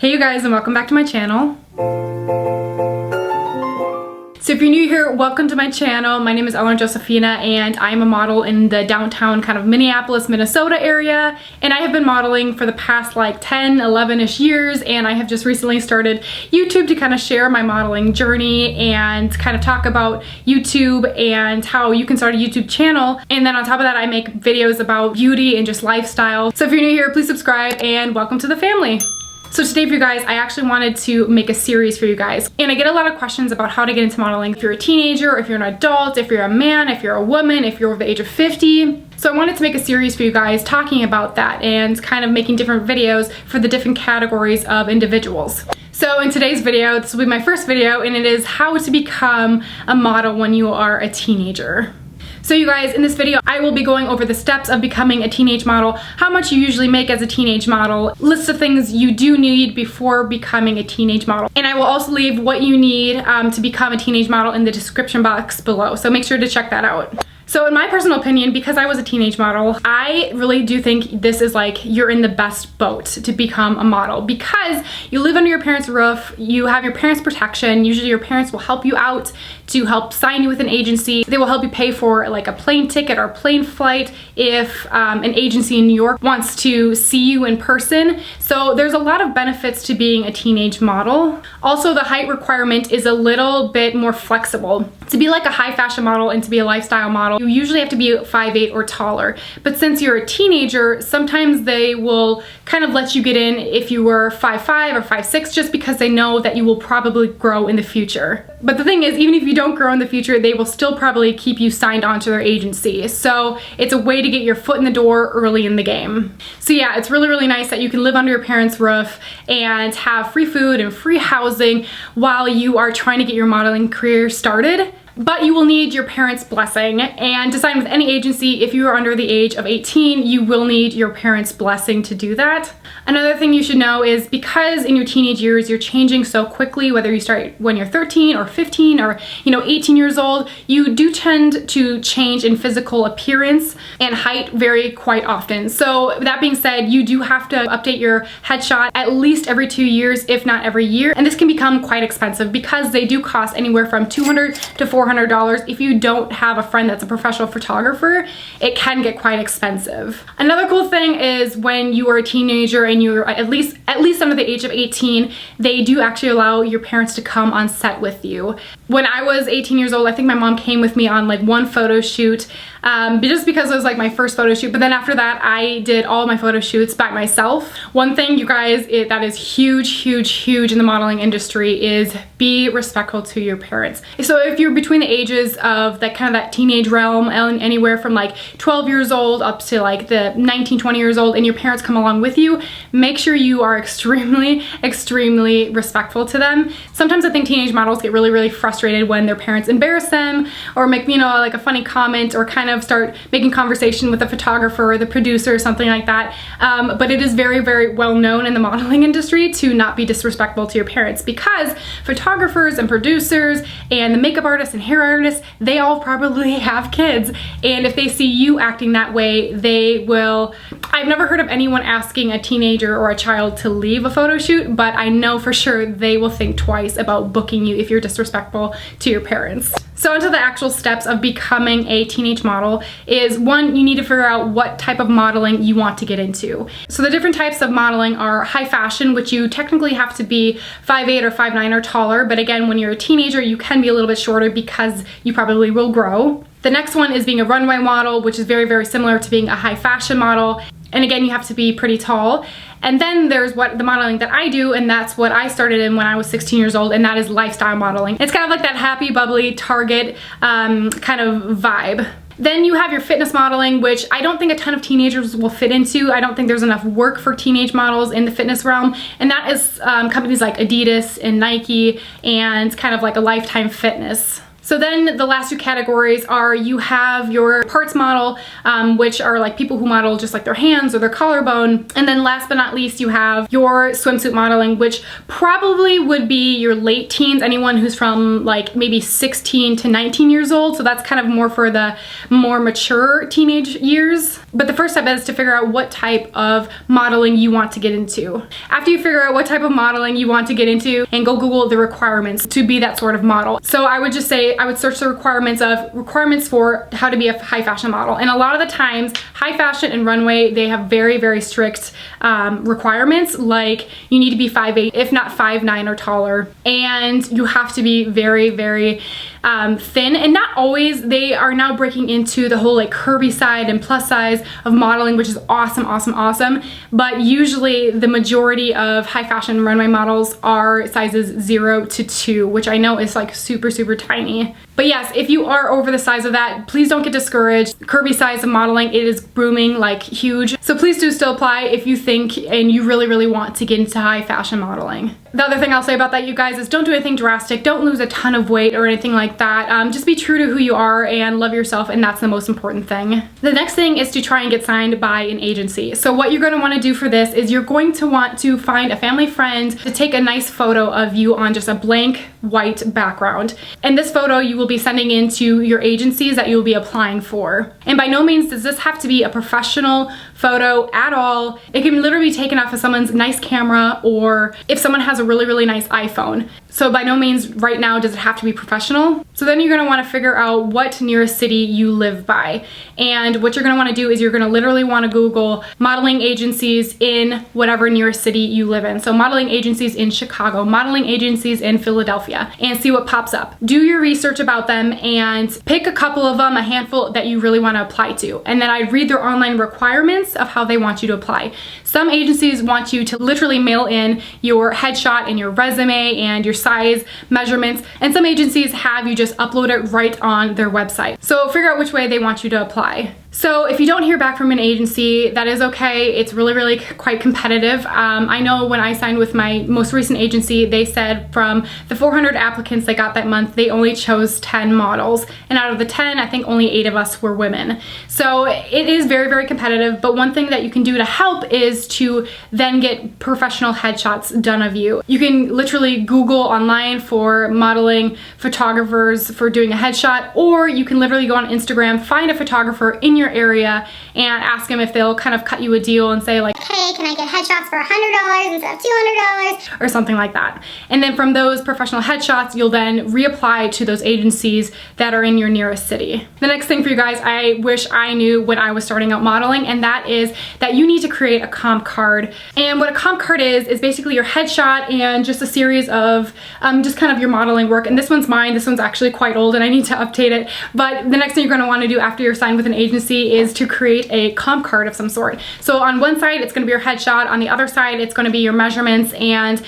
Hey you guys, and welcome back to my channel. So if you're new here, welcome to my channel. My name is Eleanor Josefina and I'm a model in the downtown kind of Minneapolis, Minnesota area. And I have been modeling for the past like 10, 11-ish years, and I have just recently started YouTube to kind of share my modeling journey and kind of talk about YouTube and how you can start a YouTube channel. And then on top of that, I make videos about beauty and just lifestyle. So if you're new here, please subscribe and welcome to the family. So today for you guys, I actually wanted to make a series for you guys. And I get a lot of questions about how to get into modeling. If you're a teenager, if you're an adult, if you're a man, if you're a woman, if you're over the age of 50. So I wanted to make a series for you guys talking about that and kind of making different videos for the different categories of individuals. So in today's video, this will be my first video, and it is how to become a model when you are a teenager. So you guys, in this video, I will be going over the steps of becoming a teenage model, how much you usually make as a teenage model, list of things you do need before becoming a teenage model. And I will also leave what you need to become a teenage model in the description box below. So make sure to check that out. So in my personal opinion, because I was a teenage model, I really do think this is like you're in the best boat to become a model, because you live under your parents' roof, you have your parents' protection. Usually your parents will help you out to help sign you with an agency. They will help you pay for like a plane ticket or plane flight if an agency in New York wants to see you in person. So there's a lot of benefits to being a teenage model. Also, the height requirement is a little bit more flexible. To be like a high fashion model and to be a lifestyle model, you usually have to be 5'8" or taller. But since you're a teenager, sometimes they will kind of let you get in if you were 5'5" or 5'6", just because they know that you will probably grow in the future. But the thing is, even if you don't grow in the future, they will still probably keep you signed onto their agency. So it's a way to get your foot in the door early in the game. So yeah, it's really, really nice that you can live under your parents' roof and have free food and free housing while you are trying to get your modeling career started. But you will need your parents' blessing, and to sign with any agency, if you are under the age of 18, you will need your parents' blessing to do that. Another thing you should know is, because in your teenage years you're changing so quickly, whether you start when you're 13 or 15 or 18 years old, you do tend to change in physical appearance, and height vary quite often. So that being said, you do have to update your headshot at least every 2 years, if not every year. And this can become quite expensive because they do cost anywhere from $200 to $400. If you don't have a friend that's a professional photographer, it can get quite expensive. Another cool thing is, when you are a teenager and you're at least under the age of 18, they do actually allow your parents to come on set with you. When I was 18 years old, I think my mom came with me on like one photo shoot, just because it was like my first photo shoot. But then after that, I did all my photo shoots by myself. One thing, you guys, that is huge in the modeling industry is be respectful to your parents. So if you're between the ages of that teenage realm, anywhere from like 12 years old up to like the 19, 20 years old, and your parents come along with you, make sure you are extremely respectful to them. Sometimes I think teenage models get really frustrated when their parents embarrass them or make, like a funny comment, or kind of start making conversation with the photographer or the producer or something like that. But it is very well known in the modeling industry to not be disrespectful to your parents, because photographers and producers and the makeup artists and hair artists, they all probably have kids. And if they see you acting that way, they will... I've never heard of anyone asking a teenager or a child to leave a photo shoot, but I know for sure they will think twice about booking you if you're disrespectful to your parents. So onto the actual steps of becoming a teenage model is, one, you need to figure out what type of modeling you want to get into. So the different types of modeling are high fashion, which you technically have to be 5'8" or 5'9" or taller, but again, when you're a teenager, you can be a little bit shorter because you probably will grow. The next one is being a runway model, which is very similar to being a high fashion model. And again, you have to be pretty tall. And then there's the modeling that I do, and that's what I started in when I was 16 years old, and that is lifestyle modeling. It's kind of like that happy, bubbly Target kind of vibe. Then you have your fitness modeling, which I don't think a ton of teenagers will fit into. I don't think there's enough work for teenage models in the fitness realm. And that is companies like Adidas and Nike and kind of like a Lifetime Fitness. So then the last two categories are, you have your parts model, which are like people who model just like their hands or their collarbone. And then last but not least, you have your swimsuit modeling, which probably would be your late teens, anyone who's from like maybe 16 to 19 years old. So that's kind of more for the more mature teenage years. But the first step is to figure out what type of modeling you want to get into. After you figure out what type of modeling you want to get into, and go Google the requirements to be that sort of model. So I would just say, I would search the requirements for how to be a high fashion model. And a lot of the times, high fashion and runway, they have very, very strict requirements. Like you need to be 5'8", if not 5'9" or taller. And you have to be very, very thin. And not always. They are now breaking into the whole like curvy side and plus size of modeling, which is awesome, awesome, awesome. But usually the majority of high fashion runway models are sizes 0 to 2, which I know is like super, super tiny. But yes, if you are over the size of that, please don't get discouraged. Curvy size of modeling, it is booming like huge. So please do still apply if you think and you really, really want to get into high fashion modeling. The other thing I'll say about that, you guys, is don't do anything drastic. Don't lose a ton of weight or anything like that. Just be true to who you are and love yourself, and that's the most important thing. The next thing is to try and get signed by an agency. So what you're going to want to do for this is you're going to want to find a family friend to take a nice photo of you on just a blank white background. And this photo you will be sending in to your agencies that you'll be applying for. And by no means does this have to be a professional photo at all. It can literally be taken off of someone's nice camera, or if someone has a really, really nice iPhone. So by no means right now does it have to be professional. So then you're gonna wanna figure out what nearest city you live by. And what you're gonna wanna do is you're gonna literally wanna Google modeling agencies in whatever nearest city you live in. So modeling agencies in Chicago, modeling agencies in Philadelphia, and see what pops up. Do your research about them and pick a couple of them, a handful that you really wanna apply to. And then I'd read their online requirements of how they want you to apply. Some agencies want you to literally mail in your headshot and your resume and your size measurements, and some agencies have you just upload it right on their website. So figure out which way they want you to apply. So if you don't hear back from an agency, that is okay. It's really, really quite competitive. I know when I signed with my most recent agency, they said from the 400 applicants they got that month, they only chose 10 models. And out of the 10, I think only 8 of us were women. So it is very, very competitive. But one thing that you can do to help is to then get professional headshots done of you. You can literally Google online for modeling photographers for doing a headshot, or you can literally go on Instagram, find a photographer in your area and ask them if they'll kind of cut you a deal and say like, hey, can I get headshots for $100 instead of $200 or something like that. And then from those professional headshots, you'll then reapply to those agencies that are in your nearest city. The next thing for you guys, I wish I knew when I was starting out modeling, and that is that you need to create a comp card. And what a comp card is basically your headshot and just a series of just kind of your modeling work. And this one's mine. This one's actually quite old and I need to update it. But the next thing you're going to want to do after you're signed with an agency is to create a comp card of some sort. So on one side, it's going to be your headshot. On the other side, it's going to be your measurements and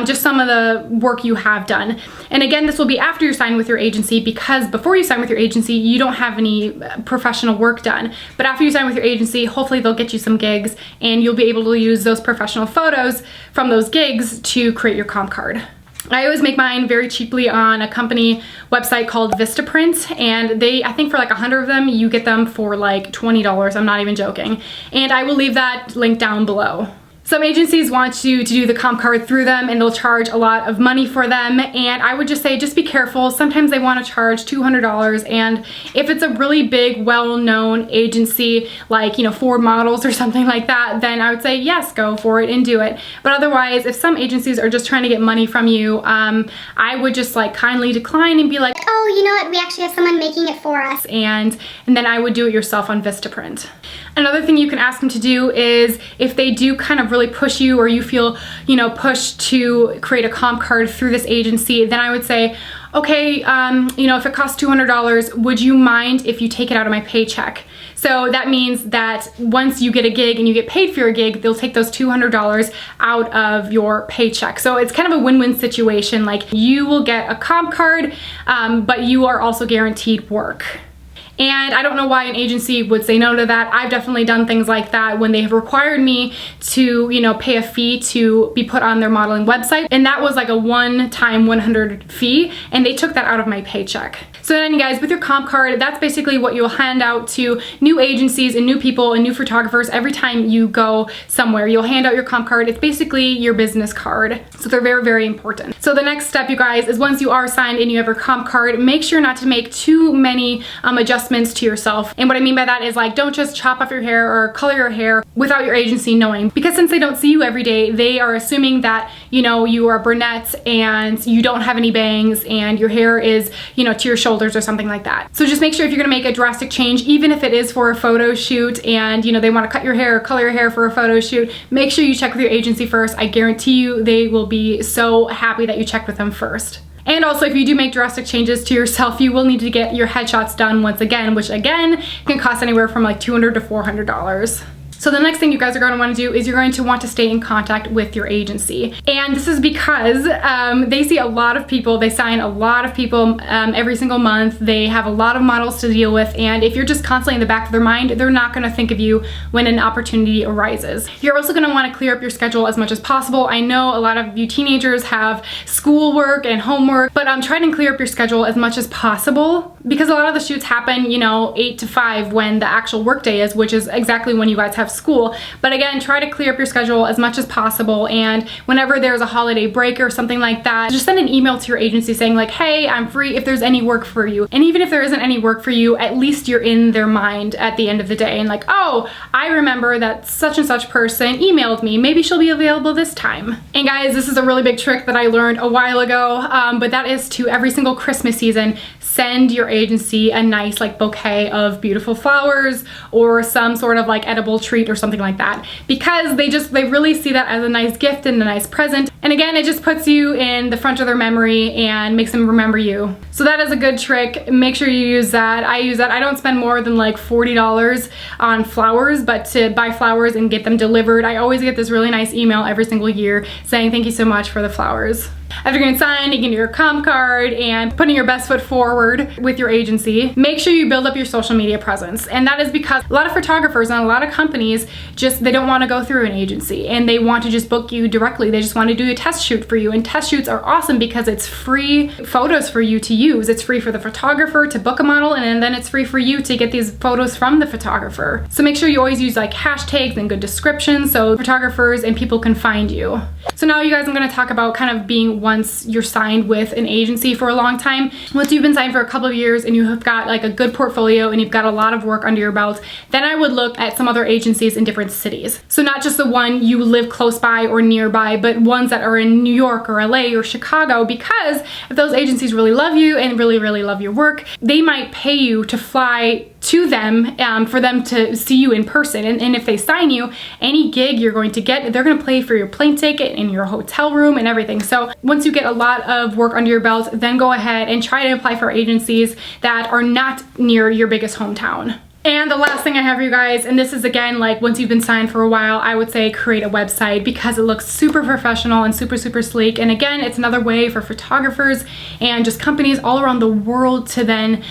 just some of the work you have done. And again, this will be after you're signed with your agency, because before you sign with your agency, you don't have any professional work done. But after you sign with your agency, hopefully they'll get you some gigs and you'll be able to use those professional photos from those gigs to create your comp card. I always make mine very cheaply on a company website called Vistaprint, and I think for like 100 of them, you get them for like $20. I'm not even joking. And I will leave that link down below. Some agencies want you to do the comp card through them and they'll charge a lot of money for them, and I would just say just be careful. Sometimes they want to charge $200, and if it's a really big well-known agency like, you know, Ford Models or something like that, then I would say yes, go for it and do it. But otherwise, if some agencies are just trying to get money from you, I would just like kindly decline and be like, oh, you know what, we actually have someone making it for us, and then I would do it yourself on Vistaprint. Another thing you can ask them to do is if they do kind of really push you, or you feel, you know, pushed to create a comp card through this agency, then I would say, okay, you know, if it costs $200, would you mind if you take it out of my paycheck? So that means that once you get a gig and you get paid for your gig, they'll take those $200 out of your paycheck. So it's kind of a win-win situation. Like, you will get a comp card, but you are also guaranteed work. And I don't know why an agency would say no to that. I've definitely done things like that when they have required me to, you know, pay a fee to be put on their modeling website. And that was like a one-time 100 fee, and they took that out of my paycheck. So then, guys, with your comp card, that's basically what you'll hand out to new agencies and new people and new photographers every time you go somewhere. You'll hand out your comp card. It's basically your business card. So they're very, very important. So the next step, you guys, is once you are signed and you have your comp card, make sure not to make too many adjustments to yourself. And what I mean by that is, like, don't just chop off your hair or color your hair without your agency knowing. Because since they don't see you every day, they are assuming that, you know, you are brunette and you don't have any bangs and your hair is, you know, to your shoulders or something like that. So just make sure if you're gonna make a drastic change, even if it is for a photo shoot and, you know, they wanna cut your hair or color your hair for a photo shoot, make sure you check with your agency first. I guarantee you they will be so happy that you checked with them first. And also, if you do make drastic changes to yourself, you will need to get your headshots done once again, which again can cost anywhere from like $200 to $400. So the next thing you guys are going to want to do is you're going to want to stay in contact with your agency. And this is because they see a lot of people, they sign a lot of people every single month. They have a lot of models to deal with. And if you're just constantly in the back of their mind, they're not going to think of you when an opportunity arises. You're also going to want to clear up your schedule as much as possible. I know a lot of you teenagers have schoolwork and homework, but try to clear up your schedule as much as possible, because a lot of the shoots happen, you know, 8 to 5 when the actual work day is, which is exactly when you guys have school. But again, try to clear up your schedule as much as possible, and whenever there's a holiday break or something like that, just send an email to your agency saying like, hey, I'm free if there's any work for you. And even if there isn't any work for you, at least you're in their mind at the end of the day and like, oh, I remember that such and such person emailed me, maybe she'll be available this time. And guys, this is a really big trick that I learned a while ago, but that is to every single Christmas season, send your agency a nice like bouquet of beautiful flowers or some sort of like edible treat or something like that, because they really see that as a nice gift and a nice present. And again, it just puts you in the front of their memory and makes them remember you. So that is a good trick. Make sure you use that. I use that. I don't spend more than like $40 on flowers, but to buy flowers and get them delivered, I always get this really nice email every single year saying thank you so much for the flowers. After getting signed, getting your comp card and putting your best foot forward with your agency, make sure you build up your social media presence. And that is because a lot of photographers and a lot of companies they don't want to go through an agency and they want to just book you directly. They just want to do a test shoot for you. And test shoots are awesome because it's free photos for you to use. It's free for the photographer to book a model, and then it's free for you to get these photos from the photographer. So make sure you always use like hashtags and good descriptions so photographers and people can find you. So now you guys, I'm going to talk about kind of being once you're signed with an agency for a long time. Once you've been signed for a couple of years and you have got like a good portfolio and you've got a lot of work under your belt, then I would look at some other agencies in different cities. So not just the one you live close by or nearby, but ones that are in New York or LA or Chicago, because if those agencies really love you and really, really love your work, they might pay you to fly to them for them to see you in person. And if they sign you, any gig you're going to get, they're going to pay for your plane ticket and your hotel room and everything. So once you get a lot of work under your belt, then go ahead and try to apply for agencies that are not near your biggest hometown. And the last thing I have for you guys, and this is again, like once you've been signed for a while, I would say create a website because it looks super professional and super, super sleek. And again, it's another way for photographers and just companies all around the world to then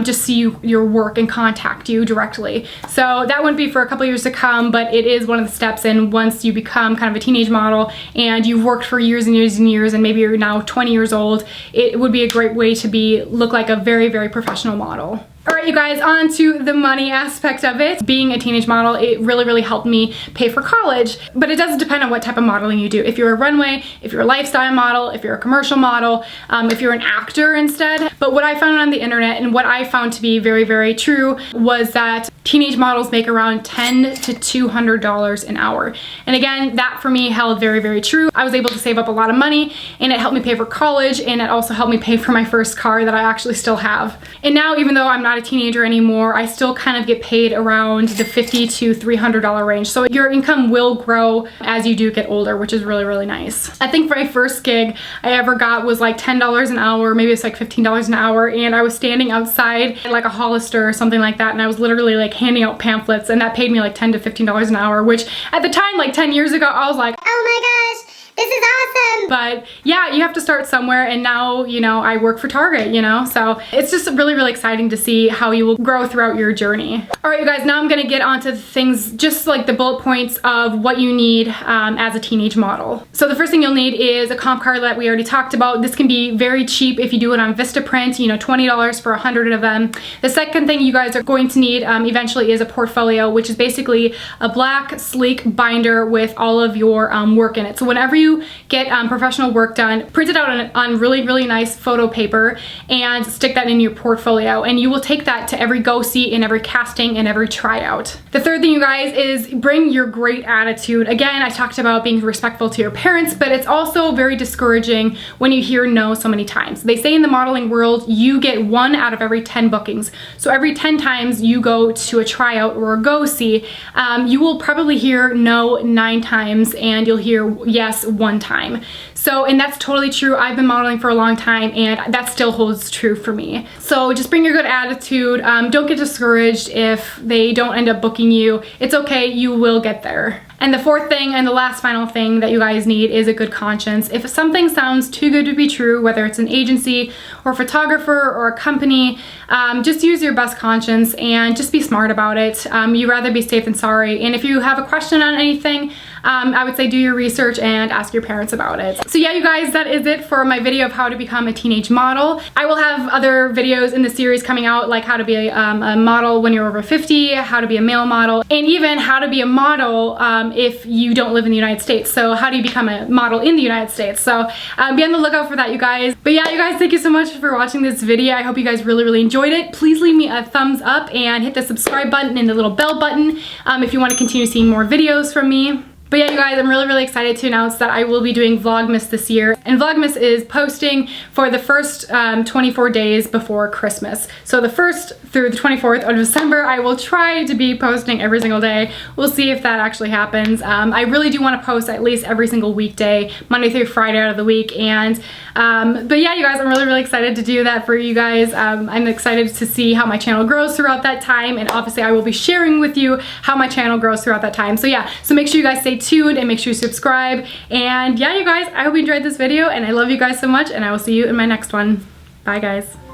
just see your work and contact you directly. So that wouldn't be for a couple years to come, but it is one of the steps. And once you become kind of a teenage model and you've worked for years and years and years, and maybe you're now 20 years old, it would be a great way to look like a very, very professional model. All right, you guys, on to the money aspect of it. Being a teenage model, it really, really helped me pay for college, but it does depend on what type of modeling you do. If you're a runway, if you're a lifestyle model, if you're a commercial model, if you're an actor instead. But what I found on the internet and what I found to be very, very true was that teenage models make around $100 to $200 an hour. And again, that for me held very, very true. I was able to save up a lot of money and it helped me pay for college, and it also helped me pay for my first car that I actually still have. And now, even though I'm not a teenager anymore, I still kind of get paid around the $50 to $300 range. So your income will grow as you do get older, which is really, really nice. I think for my first gig I ever got was like $10 an hour, maybe it's like $15 an hour, and I was standing outside at like a Hollister or something like that, and I was literally like handing out pamphlets, and that paid me like $10 to $15 an hour, which at the time, like 10 years ago, I was like, oh my gosh, this is awesome, But yeah, you have to start somewhere, and now, you know, I work for Target, you know, so it's just really, really exciting to see how you will grow throughout your journey. All right, you guys, now I'm gonna get onto things, just like the bullet points of what you need as a teenage model. So the first thing you'll need is a comp card that we already talked about. This can be very cheap if you do it on Vistaprint, you know, $20 for 100 of them. The second thing you guys are going to need eventually is a portfolio, which is basically a black, sleek binder with all of your work in it. So whenever you get professional work done, print it out on really, really nice photo paper and stick that in your portfolio, and you will take that to every go-see and every casting and every tryout. The third thing, you guys, is bring your great attitude. Again, I talked about being respectful to your parents, but it's also very discouraging when you hear no so many times. They say in the modeling world, you get 1 out of every 10 bookings. So every 10 times you go to a tryout or a go-see, you will probably hear no 9 times and you'll hear yes 1 time. So, and that's totally true. I've been modeling for a long time and that still holds true for me. So just bring your good attitude. Don't get discouraged if they don't end up booking you. It's okay, you will get there. And the fourth thing and the last final thing that you guys need is a good conscience. If something sounds too good to be true, whether it's an agency or a photographer or a company, just use your best conscience and just be smart about it. You'd rather be safe than sorry. And if you have a question on anything, I would say do your research and ask your parents about it. So yeah, you guys, that is it for my video of how to become a teenage model. I will have other videos in the series coming out, like how to be a model when you're over 50, how to be a male model, and even how to be a model if you don't live in the United States. So how do you become a model in the United States? So be on the lookout for that, you guys. But yeah, you guys, thank you so much for watching this video. I hope you guys really, really enjoyed it. Please leave me a thumbs up and hit the subscribe button and the little bell button if you want to continue seeing more videos from me. But yeah, you guys, I'm really, really excited to announce that I will be doing Vlogmas this year. And Vlogmas is posting for the first 24 days before Christmas. So the 1st through the 24th of December, I will try to be posting every single day. We'll see if that actually happens. I really do want to post at least every single weekday, Monday through Friday out of the week. And but yeah, you guys, I'm really, really excited to do that for you guys. I'm excited to see how my channel grows throughout that time. And obviously I will be sharing with you how my channel grows throughout that time. So yeah, so make sure you guys stay tuned and make sure you subscribe. And yeah, you guys, I hope you enjoyed this video and I love you guys so much, and I will see you in my next one. Bye, guys.